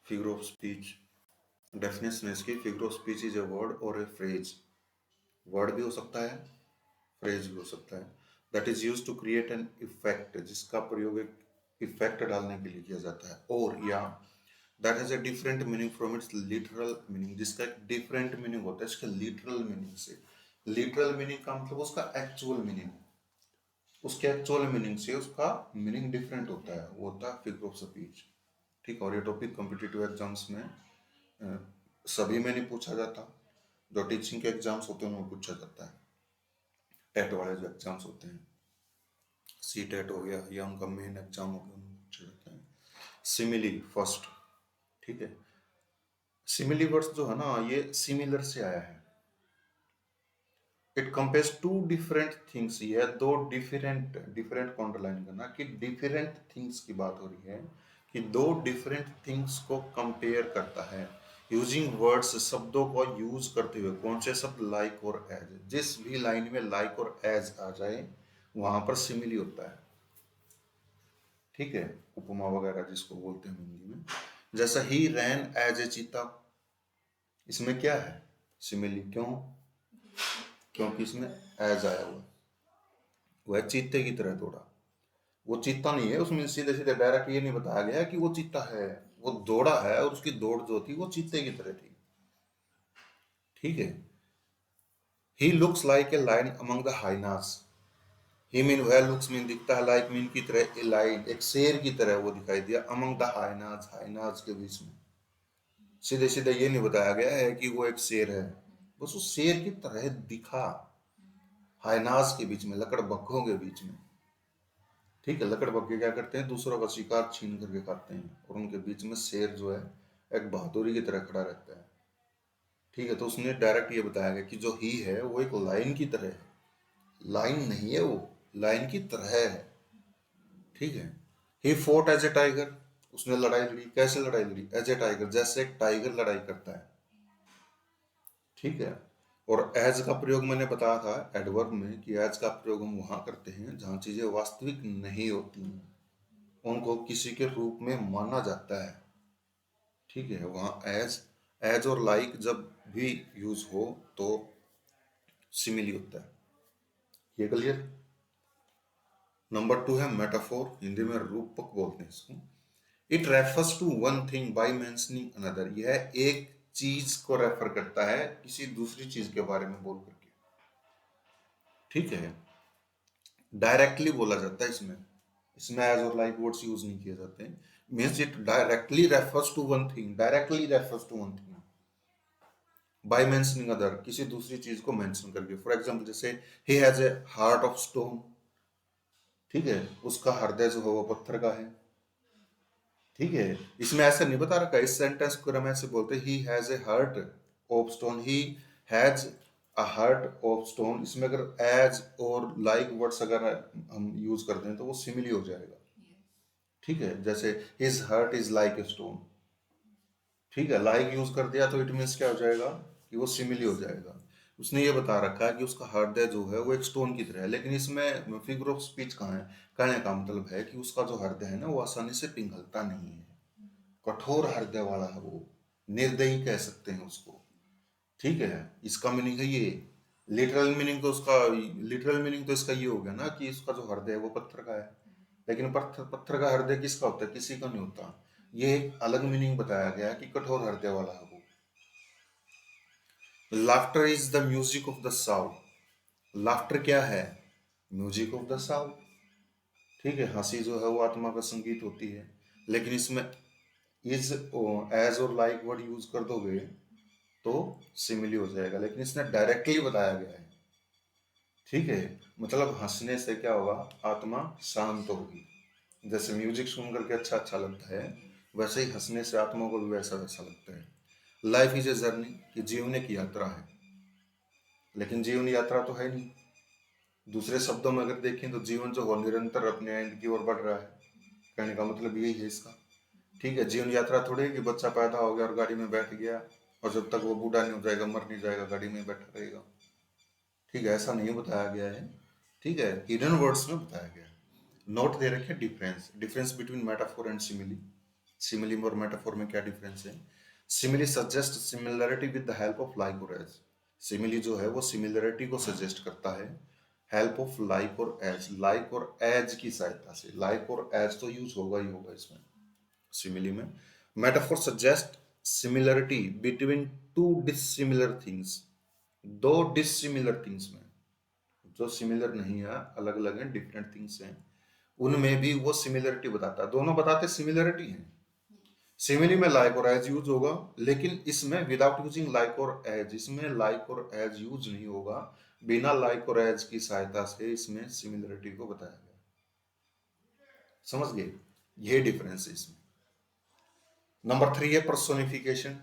Figure of speech. Definition है इसकी, figure of speech is a word और ए phrase. Word भी हो सकता है, फ्रेज भी हो सकता है, that is use to create an effect, जिसका प्रयोग एक इफेक्ट डालने के लिए किया जाता है, और या that has a different meaning from its literal meaning, जिसका एक डिफरेंट मीनिंग होता है इसके लिटरल मीनिंग से। लिटरल मीनिंग का मतलब उसका एक्चुअल मीनिंग, उसके एक्चुअल मीनिंग से उसका मीनिंग डिफरेंट होता है, वो होता है फिगर ऑफ स्पीच। ठीक, और ये टॉपिक कॉम्पिटिटिव एग्जाम्स में सभी में नहीं पूछा जाता, जो टीचिंग के एग्जाम्स होते हैं उनमें पूछा जाता है। टेट वाले जो एग्जाम्स होते हैं, सी टेट हो गया या उनका मेन एग्जाम हो गया, उनमें पूछा जाता है। सिमिली फर्स्ट, ठीक है। सिमिली वर्ड्स जो है ना, ये सिमिलर से आया है। It compares to different things, ये दो डिफरेंट, डिफरेंट को अंडरलाइन करना कि डिफरेंट थिंग्स की बात हो रही है, कि दो डिफरेंट थिंग्स को कंपेयर करता है यूजिंग वर्ड्स, शब्दों को यूज करते हुए। कौन से शब्द? लाइक और एज। जिस भी लाइन में लाइक और एज आ जाए वहां पर सिमिली होता है। ठीक है, उपमा वगैरह जिसको बोलते हैं हिंदी में। जैसा ही रैन एज ए चीता, इसमें क्या है? सिमिली। क्यों? क्योंकि इसमें एज आया हुआ, वह चीते की तरह दौड़ा। वो चीता नहीं है, उसमें सीधे सीधे डायरेक्ट ये नहीं बताया गया कि वो चीता है, वो दौड़ा है और उसकी दौड़ जो थी वो चीते की तरह थी। ठीक है। He looks like a lion among the hyenas. He mean वह लुक्स मीन दिखता है, लाइक मीन की तरह, ए लाइन एक शेर की तरह वो दिखाई दिया, अमंग द हाइनास, हाइनास के बीच में। सीधे सीधे ये नहीं बताया गया है कि वो एक शेर है, बस वो शेर की तरह दिखा, हाइनास के बीच में, लकड़बग्घों के बीच में। ठीक है, लकड़बग्घे क्या करते हैं? दूसरों का शिकार छीन करके खाते हैं, और उनके बीच में शेर जो है एक बहादुरी की तरह खड़ा रहता है। ठीक है, तो उसने डायरेक्ट ये बताया गया कि जो ही है वो एक लाइन की तरह है। लाइन नहीं है वो, लाइन की तरह है। ठीक है। ही फोर्ट एज ए टाइगर, उसने लड़ाई लड़ी। कैसे लड़ाई लड़ी? एज ए टाइगर, जैसे एक टाइगर लड़ाई करता है। ठीक है। और एज का प्रयोग मैंने बताया था एडवर्ब में, कि एज का प्रयोग हम वहां करते हैं जहां चीजें वास्तविक नहीं होती हैं, उनको किसी के रूप में माना जाता है। ठीक है, वहां एज, एज और लाइक जब भी यूज हो तो सिमिली होता है। ये क्लियर? नंबर 2 है मेटाफोर, हिंदी में रूपक बोलते हैं इसको। It refers to one thing by mentioning another, यह एक चीज को रेफर करता है किसी दूसरी चीज के बारे में बोल करके। ठीक है, डायरेक्टली बोला जाता है इसमें, इसमें एज और लाइक वर्ड्स यूज नहीं किए जाते हैं। Means it directly refers to one thing, directly refers to one thing by mentioning other, किसी दूसरी चीज को मेंशन करके। फॉर एग्जांपल जैसे he has a heart of stone, ठीक है, उसका हृदय जो है वो पत्थर का है। ठीक है, इसमें ऐसा नहीं बता रखा, इस सेंटेंस को हम ऐसे बोलते हैं, ही has a heart of stone, he has a heart of stone. इसमें अगर एज और लाइक वर्ड्स अगर हम यूज करते हैं तो वो सिमिली हो जाएगा। ठीक है, जैसे his heart is like a stone. ठीक है, लाइक यूज कर दिया तो इट मीन्स क्या हो जाएगा? कि वो सिमिली हो जाएगा। उसने ये बता रखा है कि उसका हृदय जो है वो एक स्टोन की तरह है, लेकिन इसमें फिगर ऑफ स्पीच कहाँ है? कहने का मतलब है कि उसका जो हृदय है ना वो आसानी से पिघलता नहीं है, कठोर हृदय वाला है वो, निर्दयी कह सकते हैं उसको। ठीक है, इसका मीनिंग है ये। लिटरल मीनिंग तो उसका, लिटरल मीनिंग तो इसका ये हो गया ना कि इसका जो हृदय है वो पत्थर का है, लेकिन पत्थर, पत्थर का हृदय किसका होता है? किसी का नहीं होता। ये एक अलग मीनिंग बताया गया है कि कठोर हृदय वाला है वो। Laughter is the music of the south. Laughter क्या है? Music of the south. ठीक है, हंसी जो है वो आत्मा का संगीत होती है, लेकिन इसमें इज, एज और लाइक वर्ड यूज कर दोगे तो सिमिली हो जाएगा, लेकिन इसने डायरेक्टली बताया गया है। ठीक है, मतलब हंसने से क्या होगा? आत्मा शांत होगी। जैसे म्यूजिक सुन करके अच्छा अच्छा लगता है, वैसे ही हंसने से आत्मा को भी वैसा वैसा लगता है। लाइफ इज ए जर्नी, कि जीवने की यात्रा है, लेकिन जीवन यात्रा तो है नहीं। दूसरे शब्दों में अगर देखें तो जीवन जो हो निरंतर अपने एंड की ओर बढ़ रहा है, कहने का मतलब यही है इसका। ठीक है, जीवन यात्रा थोड़ी है कि बच्चा पैदा हो गया और गाड़ी में बैठ गया और जब तक वो बूढ़ा नहीं हो जाएगा, मर नहीं जाएगा, गाड़ी में बैठा रहेगा। ठीक है, ऐसा नहीं बताया गया है। ठीक है, हिडन वर्ड्स में बताया गया है। नोट दे रखे difference, difference between metaphor and simile. Simile और मेटाफोर में क्या डिफरेंस है? Simile suggest similarity with the help of like और एज। सिमिली जो है वो सिमिलरिटी को सजेस्ट करता है हेल्प ऑफ लाइक और एज की सहायता से। लाइक और एज तो यूज होगा ही होगा इसमें सिमिली में। Metaphor suggest similarity between two dissimilar things. दो डिसिमिलर थिंग्स में, जो सिमिलर नहीं है, अलग अलग हैं, डिफरेंट थिंग्स हैं, उनमें भी वो सिमिलरिटी बताता है। दोनों बताते सिमिलरिटी है। सिमिली में लाइक और एज यूज होगा, लेकिन इसमें विदाउट यूजिंग लाइक और एज, इसमें लाइक और एज यूज नहीं होगा। बिना लाइक और एज की सहायता से इसमें सिमिलरिटी को बताया गया। समझ गए? ये डिफरेंस है इसमें। नंबर 3 है पर्सोनिफिकेशन।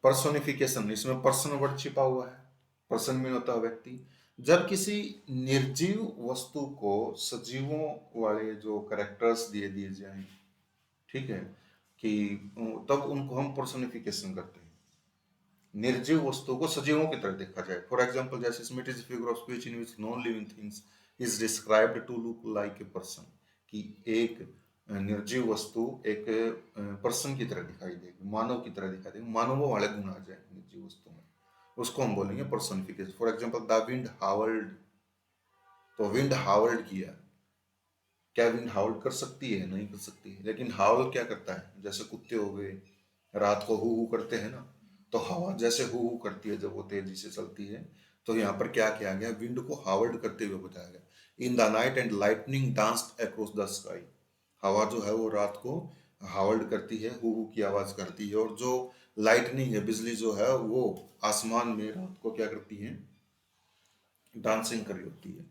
पर्सोनिफिकेशन, इसमें पर्सन वर्ड छिपा हुआ है। पर्सन में होता है व्यक्ति। जब किसी निर्जीव वस्तु को सजीवों वाले जो कैरेक्टर्स दिए दिए जाएं, ठीक है, कि तब उनको हम पर्सोनिफिकेशन करते हैं। निर्जीव वस्तु को सजीवों की तरह देखा जाए। फॉर एग्जाम्पल, जैसे इसमें it is figure of speech in which non living things is described to look like a person, कि एक निर्जीव वस्तु एक पर्सन की तरह दिखाई देगी, मानव की तरह दिखाई देगी, मानवों वाले गुण आ जाए निर्जीव वस्तु में, उसको हम बोलेंगे personification. For example the wind howled, तो विंड हावर्ड किया। क्या विंड हाउल कर सकती है? नहीं कर सकती है, लेकिन हाउल क्या करता है? जैसे कुत्ते हो गए रात को हु करते हैं ना, तो हवा जैसे हु करती है जब वो तेजी से चलती है। तो यहाँ पर क्या किया गया? विंड को हावर्ड करते हुए बताया गया। In the night and lightning danced across the sky. हवा जो है वो रात को हावर्ड करती है, हु की आवाज करती है, और जो लाइटनिंग है, बिजली जो है, वो आसमान में रात को क्या करती है? डांसिंग कर रही होती है,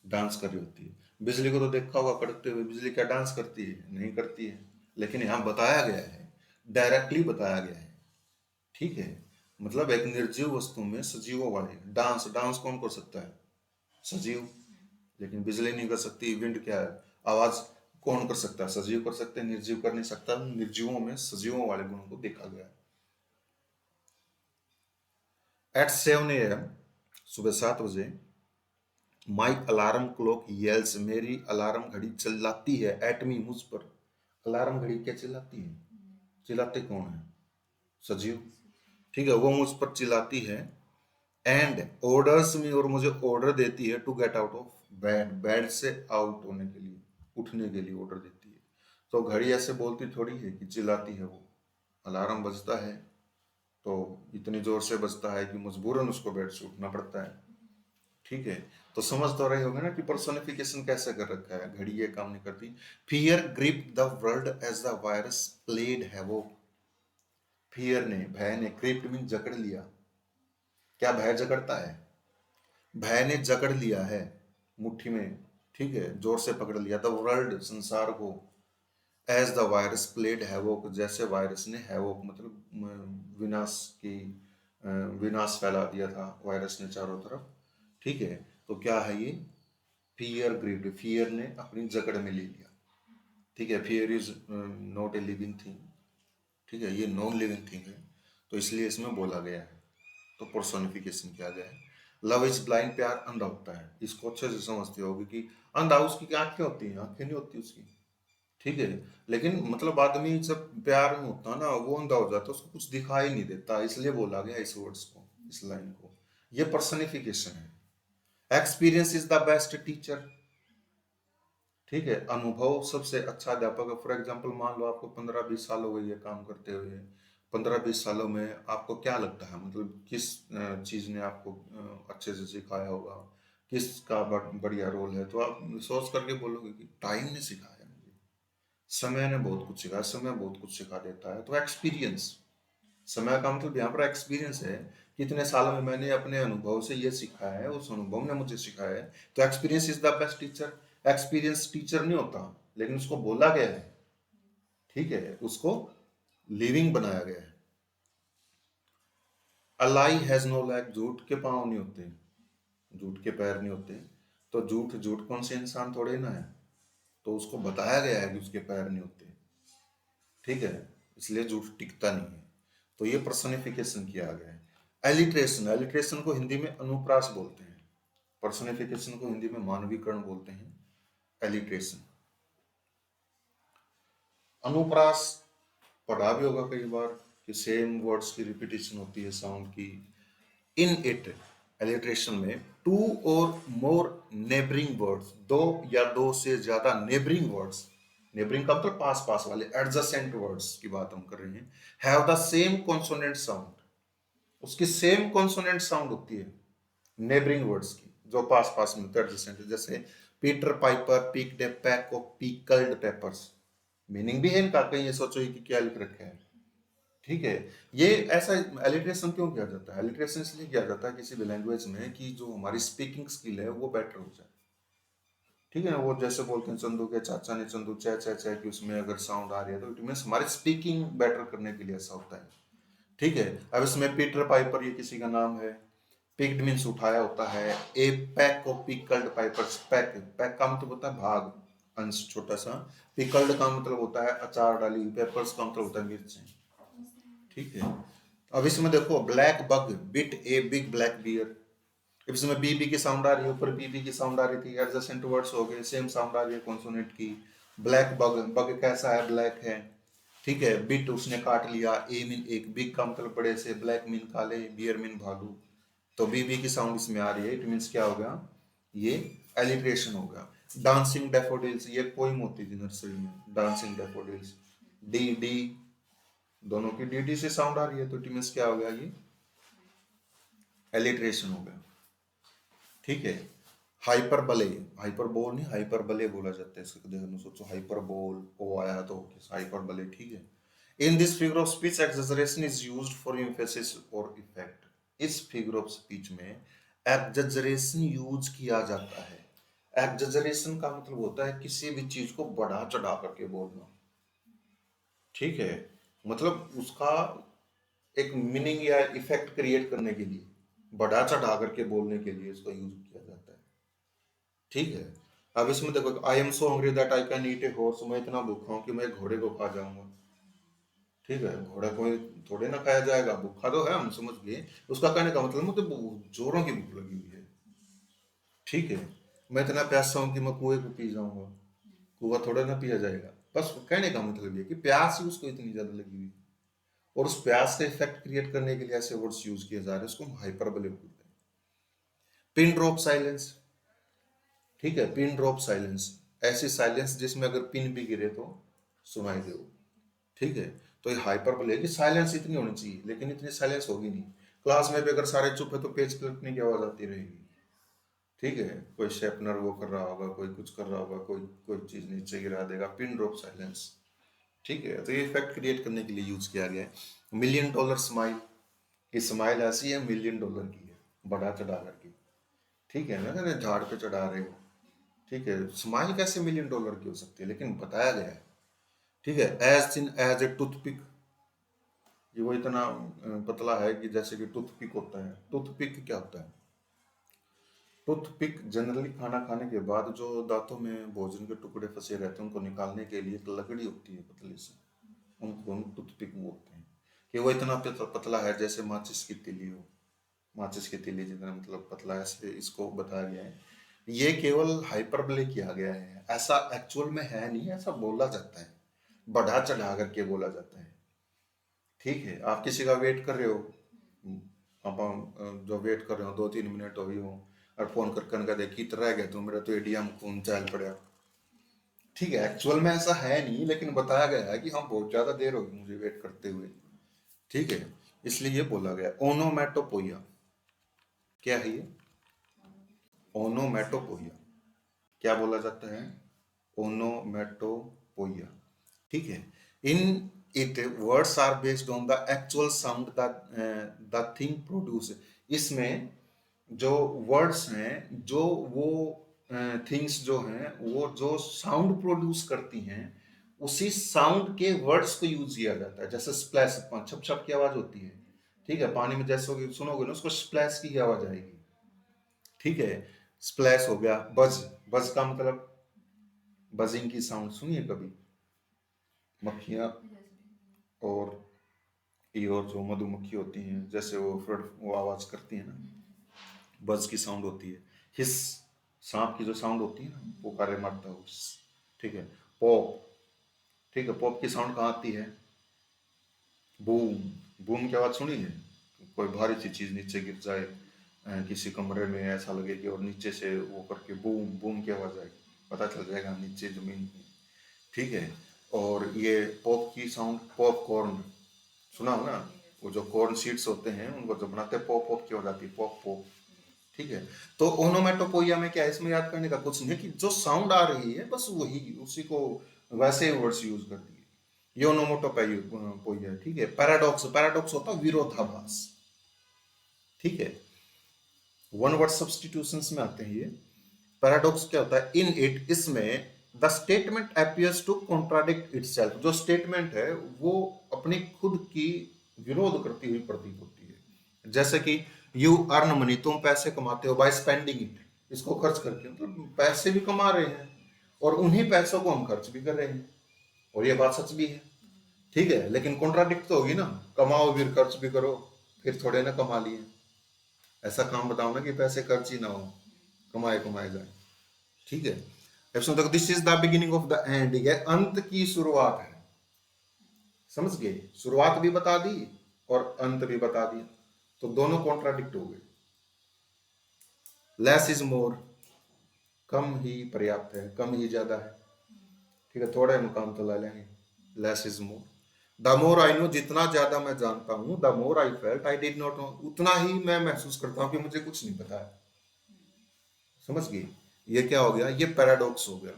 डांस कर रही होती है। बिजली को तो देखा होगा कड़कते हुए, बिजली क्या डांस करती है? नहीं करती है। लेकिन यहाँ बताया गया है, डायरेक्टली बताया गया है, ठीक है। मतलब एक निर्जीव वस्तु में सजीवों वाले डांस, डांस कौन कर सकता है? सजीव। लेकिन बिजली नहीं कर सकती। विंड क्या है? आवाज कौन कर सकता है? सजीव कर सकते हैं, निर्जीव कर नहीं सकता। निर्जीवों में सजीवों वाले गुणों को देखा गया है। एट 7 AM, सुबह 7 बजे, माइक अलार्म क्लॉक येल्स, मेरी अलार्म घड़ी चिल्लाती है, एट मी, मुझ पर। अलार्म घड़ी क्या चिल्लाती है? चिल्लाते कौन है? सजीव, ठीक है, वो मुझ पर चिल्लाती है। एंड ऑर्डर्स मी, और मुझे ऑर्डर देती है, to get out of bed, bed से आउट होने के लिए, उठने के लिए ऑर्डर देती है। तो घड़ी ऐसे बोलती थोड़ी है कि चिल्लाती है वो। अलार्म बजता है तो इतनी जोर से बजता है कि मजबूरन उसको बेड से उठना पड़ता है, ठीक है। तो समझ तो रहे होंगे ना कि पर्सोनिफिकेशन कैसे कर रखा है। घड़ी ये काम नहीं करती। Fear grip the world as the virus played havoc. Fear ने, भय ने, ग्रिप्ड मीन जकड़ लिया। क्या भय जकड़ता है? भय ने जकड़ लिया है मुट्ठी में, ठीक है, जोर से पकड़ लिया। द वर्ल्ड, संसार को, as the virus played havoc, जैसे वायरस ने, हैवोक मतलब विनाश की, विनाश फैला दिया था वायरस ने चारों तरफ, ठीक है। तो क्या है ये? फियर ग्रिप्ड, फियर ने अपनी जकड़ में ले लिया, ठीक है। Fear is not a living thing, ठीक है, ये नॉन लिविंग थिंग है, तो इसलिए इसमें बोला गया है। तो पर्सोनिफिकेशन किया गया है। लव इज ब्लाइंड, प्यार अंधा होता है। इसको अच्छे से समझते होगे कि अंधा, उसकी क्या आंखें होती हैं? आंखें नहीं होती उसकी, ठीक है। लेकिन मतलब आदमी जब प्यार में होता है ना, वो अंधा हो जाता है, उसको कुछ दिखाई नहीं देता, इसलिए बोला गया इस वर्ड्स को, इस लाइन को। ये पर्सनिफिकेशन है। Experience is the best teacher, ठीक है। अनुभव सबसे अच्छा अध्यापक है। फॉर एग्जाम्पल, मान लो आपको 15-20 साल हो गई है काम करते हुए। 15-20 सालों में आपको क्या लगता है, मतलब किस चीज ने आपको अच्छे से सिखाया होगा? किसका बढ़िया रोल है? तो आप सोच करके बोलोगे कि टाइम ने सिखाया मुझे, समय ने बहुत कुछ सिखाया, समय बहुत कुछ सिखा देता है। तो एक्सपीरियंस, समय का मतलब यहाँ पर एक्सपीरियंस है। कितने सालों में मैंने अपने अनुभव से ये सीखा है, उस अनुभव ने मुझे सिखाया है। तो experience is the best teacher. Experience teacher नहीं होता, लेकिन उसको बोला गया है, ठीक है, उसको लिविंग बनाया गया है। अलाई हैज नो लैग, झूठ के पांव नहीं होते, झूठ के पैर नहीं होते। तो झूठ, झूठ कौन से इंसान थोड़े ना है, तो उसको बताया गया है कि उसके पैर नहीं होते, ठीक है, इसलिए झूठ टिकता नहीं है। तो ये पर्सनिफिकेशन किया गया है। एलिट्रेशन, एलिट्रेशन को हिंदी में अनुप्रास बोलते हैं। पर्सनिफिकेशन को हिंदी में मानवीकरण बोलते हैं, एलिट्रेशन। अनुप्रास पढ़ा भी होगा कई बार कि सेम वर्ड्स की रिपीटिशन होती है साउंड की। इन इट एलिट्रेशन में टू और मोर नेबरिंग वर्ड्स, दो या दो से ज्यादा नेबरिंग वर्ड्स, नेबरिंग का मतलब पास पास वाले एडजेसेंट वर्ड्स की बात हम कर रहे हैं, have the same consonant sound, उसकी सेम कॉन्सोनेंट साउंड होती है नेबरिंग वर्ड्स की जो पास पास में होते हैं एडजेसेंट, जैसे Peter Piper picked A pack of pickled papers. Meaning भी है इनका, कहीं ये सोचो कि क्या लिख रखा है। ठीक है। ये ऐसा एलिट्रेशन क्यों किया जाता है? एलिट्रेशन इसलिए किया जाता है किसी भी लैंग्वेज में कि जो हमारी स्पीकिंग स्किल है वो बेटर हो जाए। ठीक है ना, वो जैसे बोलते हैं चंदू के चाचा ने चंदू चे चे चे कि उसमें अगर साउंड आ रही है तो इट मीन्स हमारे स्पीकिंग बेटर करने के लिए ऐसा होता है। ठीक है। अब इसमें पीटर पाइपर ये किसी का नाम है, पिक्ड मीन्स उठाया होता है, a pack of pickled pipers, pack pack का मतलब होता है भाग, अंश छोटा सा, पिकल्ड का मतलब होता है अचार डाली, पेपर्स का मतलब होता है मिर्चें। ठीक है। अब इसमें देखो black bug bit a big black bear, इसमें बीबी की साउंड आ रही है, ऊपर बीबी की साउंड आ रही थी, एडजेसेंट वर्ड्स हो गए, सेम साउंड आ रही है कॉन्सोनेंट की। ब्लैक बग, बग कैसा है? ब्लैक है। ठीक है। बिट उसने काट लिया, ए मीन एक, बिग का मतलब बड़े से, ब्लैक मीन काले, बियर मीन भालू। तो बीबी की साउंड इसमें आ रही है, इट मीन्स क्या हो गया? ये एलिट्रेशन हो गया। डांसिंग डैफोडिल्स, ये पोइम होती थी नर्सरी में, डांसिंग डैफोडिल्स, डी डी, दोनों की डी डी से साउंड आ रही है तो इट मीन्स क्या हो गया? ये एलिट्रेशन हो गया। ठीक है। हाइपरबले, हाइपरबोल नहीं हाइपरबले बोला जाता है इसको, देखो सोचो हाइपरबोल ओ आया तो हाइपरबले। ठीक है। In this figure of speech exaggeration is used for emphasis और इफेक्ट, इस फिगर ऑफ स्पीच में एक्सजरेशन यूज किया जाता है। एक्सजरेशन का मतलब होता है किसी भी चीज को बढ़ा चढ़ा करके बोलना। ठीक है। मतलब उसका एक मीनिंग या इफेक्ट क्रिएट करने के लिए, बढ़ा चढ़ा करके बोलने के लिए इसका यूज किया जाता है। ठीक है। अब इसमें देखो, I am so hungry that I can eat a horse, मैं इतना भूखा हूं कि मैं घोड़े को खा जाऊंगा। ठीक है। घोड़ा कोई थोड़े ना खाया जाएगा, भूखा तो है, हम समझ गए। उसका कहने का मतलब मुझे जोरों की भूख लगी हुई है। ठीक है। मैं इतना प्यासा हूं कि मैं कुएं को पी जाऊंगा, कुआ थोड़ा ना पिया जाएगा। बस कहने का मतलब ये कि प्यास ही उसको इतनी ज्यादा लगी हुई है, और उस प्यास का इफेक्ट क्रिएट करने के लिए ऐसे वर्ड्स यूज किए जा रहे हैं, उसको हम हाइपरबोले बोलते हैं। Pin drop silence. ठीक है। पिन ड्रॉप साइलेंस, ऐसी साइलेंस जिसमें अगर पिन भी गिरे तो सुनाई दे। ठीक है। तो ये हाइपरबोले है कि साइलेंस इतनी होनी चाहिए, लेकिन इतनी साइलेंस होगी नहीं। क्लास में भी अगर सारे चुप है तो पेज पलटने की आवाज आती रहेगी। ठीक है। कोई शेपनर वो कर रहा होगा, कोई कुछ कर रहा होगा, कोई कोई चीज नीचे गिरा देगा, पिन ड्रॉप साइलेंस। ठीक है। तो ये इफेक्ट क्रिएट करने के लिए यूज किया गया है। मिलियन डॉलर स्माइल, ये स्माइल ऐसी है मिलियन डॉलर की है, बढ़ा चढ़ा करके। ठीक है ना, अरे झाड़ पे चढ़ा रहे हो। ठीक है। स्माइल कैसे मिलियन डॉलर की हो सकती है, लेकिन बताया गया है। ठीक है। As thin as a toothpick, ये वो इतना पतला है कि जैसे कि टूथपिक होता है। टूथपिक क्या होता है? टूथपिक जनरली खाना खाने के बाद जो दांतों में भोजन के टुकड़े फंसे रहते हैं उनको निकालने के लिए एक लकड़ी होती है पतली सी, उनको हम टूथपिक बोलते हैं। कि वो इतना पतला है जैसे माचिस की तीली हो, माचिस की तीली जितना मतलब पतला है, ऐसे इसको बताया गया है। ये केवल हाइपरबोले किया गया है, ऐसा एक्चुअल में है नहीं, ऐसा बोला जाता है, बढ़ा चढ़ा करके बोला जाता है। ठीक है। आप किसी का वेट कर रहे हो, आप जो वेट कर रहे हो 2-3 मिनट हो गई हो, और फोन कर कर देखी तो रह गया तो मेरा तो एडीएम खून चल पड़ा। ठीक है। एक्चुअल में ऐसा है नहीं, लेकिन बताया गया है कि हम बहुत ज्यादा देर हो गई मुझे वेट करते हुए। ठीक है। इसलिए ये बोला गया। ओनोमेटोपोइया, क्या है ये? ओनोमेटोपोइया, क्या बोला जाता है? ओनोमेटोपोइया। ठीक है। In it words are based on the actual sound the thing produce, इसमें जो वर्ड्स हैं, जो वो थिंग्स जो हैं वो जो साउंड प्रोड्यूस करती हैं, उसी साउंड के वर्ड्स को यूज किया जाता है। जैसे स्प्लैश, छप छप की आवाज होती है। ठीक है। पानी में जैसे सुनोगे ना उसको स्प्लैश की आवाज आएगी। ठीक है। स्प्लैश हो गया। बज, बज का मतलब बजिंग की साउंड सुनिए कभी? मक्खियाँ और ये और जो मधुमक्खी होती हैं जैसे वो फ्लड वो आवाज करती है ना, बज की साउंड होती है। हिस, सांप की जो साउंड होती है ना, पुकारे मारता है उस। ठीक है। पॉप। ठीक है, पॉप की साउंड कहाँ आती है? बूम। बूम की आवाज सुनी है? कोई भारी सी चीज नीचे गिर जाए, किसी कमरे में, ऐसा लगे कि और नीचे से वो करके बूम बूम की आवाज आएगी, पता चल जाएगा नीचे जमीन में। ठीक है। और ये पॉप की साउंड, पॉपकॉर्न सुना हो ना? वो जो कॉर्न सीड्स होते हैं उनको जब बनाते हैं, पॉप पॉप की हो जाती है, पॉप पॉप। ठीक है। तो ओनोमेटोपोइया में क्या है, इसमें याद करने का कुछ नहीं है कि जो साउंड आ रही है बस वही, उसी को वैसे वर्ड्स यूज कर दिए। ये ओनोमेटोपोइया है। ठीक है। पैराडॉक्स, पैराडॉक्स होता है विरोधाभास। ठीक है। वन वर्ड सब्स्टिट्यूशंस में आते हैं ये। पैराडॉक्स क्या होता है? इन इट, इसमें the statement appears to contradict itself, जो स्टेटमेंट है वो अपनी खुद की विरोध करती हुई प्रतीत होती है। जैसे कि यू अर्न मनी, तुम पैसे कमाते हो, बाय स्पेंडिंग इट, इसको खर्च करके, मतलब पैसे भी कमा रहे हैं और उन्हीं पैसों को हम खर्च भी कर रहे हैं, और ये बात सच भी है। ठीक है। लेकिन कॉन्ट्राडिक्ट तो होगी ना, कमाओ फिर खर्च भी करो, फिर थोड़े ना कमा लिए। ऐसा काम बताओ ना कि पैसे खर्च ही ना हो, कमाए कमाए जाए। ठीक है। अब सुनो, देखो, this is the beginning of the end, ये अंत की शुरुआत है। समझ गए? शुरुआत भी बता दी और अंत भी बता दिया, तो दोनों कॉन्ट्राडिक्ट हो गए। लेस इज मोर, कम ही पर्याप्त है, कम ही ज्यादा है। ठीक है, थोड़ा मुकाम तो ले लेंगे। Less is more. The more I know, जितना ज्यादा मैं जानता हूं, the more I felt I did not know, उतना ही मैं महसूस करता हूं कि मुझे कुछ नहीं पता है। समझ गई? ये क्या हो गया? ये पैराडॉक्स हो गया।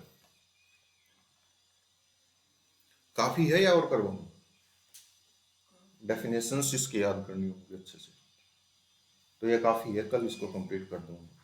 काफी है या और करवाऊं? डेफिनेशंस इसकी याद करनी होगी अच्छे से। तो ये काफी है, कल इसको कंप्लीट कर दूंगा।